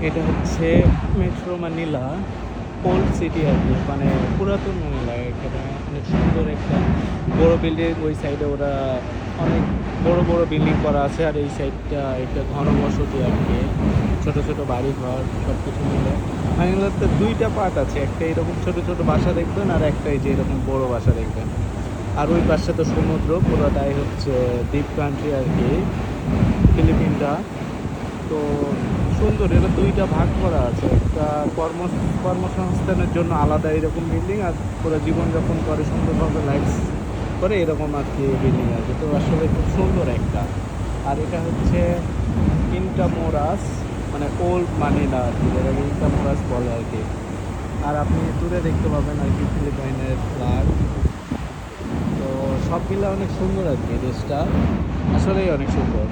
এটা হচ্ছে metro Manila old city আর কি, মানে পুরাতন মানিলা। এখানে অনেক সুন্দর একটা বড় বিল্ডিং, ওই সাইডে ওরা অনেক বড় বড় বিল্ডিং করা আছে, আর এই সাইডটা একটা ঘনবসতি আর কি, ছোট ছোট বাড়ি ঘর সব কিছু মিলে। মানিলাতে দুইটা পার্ট আছে, একটা এরকম ছোট ছোট বাসা দেখবেন, আর একটা এই যে এরকম বড় বাসা দেখবেন। আর ওই পাশে তো সমুদ্র, পুরোটাই হচ্ছে দ্বীপ কান্ট্রি আর কি, ফিলিপিনটা। তো সুন্দর, এটা দুইটা ভাগ করা আছে, একটা কর্মসংস্থানের জন্য আলাদা এরকম বিল্ডিং, আর পুরো জীবনযাপন করে সুন্দরভাবে লাইফ করে এরকম আর কি বিল্ডিং আছে। তো আসলে খুব সুন্দর একটা। আর এটা হচ্ছে ইন্টামোরাস, মানে ওল্ড মানিলা আর কি, যেটাকে ইন্টামোরাস বলে আর কি। আর আপনি দূরে দেখতে পাবেন আর কি ফিলিপাইনের ফ্ল্যাগ। তো সব মিলে অনেক সুন্দর আর কি দেশটা, আসলেই অনেক সুন্দর।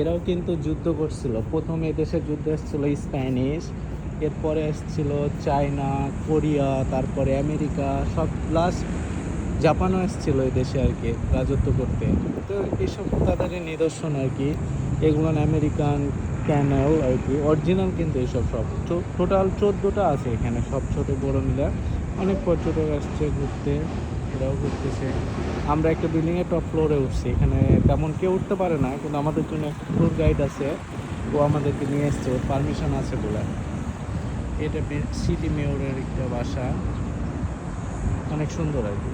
এরাও কিন্তু যুদ্ধ করছিল, প্রথমে এদেশে যুদ্ধ এসেছিল স্প্যানিশ, এরপরে এসেছিল চায়না, কোরিয়া, তারপরে আমেরিকা, সব প্লাস জাপানও এসেছিলো এই দেশে আর কি রাজত্ব করতে। তো এইসব তাদের নিদর্শন আর কি, এগুলো আমেরিকান ক্যানেল আর কি, অরিজিনাল কিন্তু এইসব সব টোটাল 14টা আছে এখানে, সব ছোটো বড়ো মিলে। অনেক পর্যটক আসছে ঘুরতে, এরাও ঘুরতেছে। আমরা একটা বিল্ডিংয়ের টপ ফ্লোরে উঠছি, এখানে তেমন কেউ উঠতে পারে না, কিন্তু আমাদের জন্য একটা ট্যুর গাইড আছে, ও আমাদেরকে নিয়ে এসছে, ওর পারমিশন আছে বলে। এটা সিটি মেয়রের একটা বাসা, অনেক সুন্দর আর কি।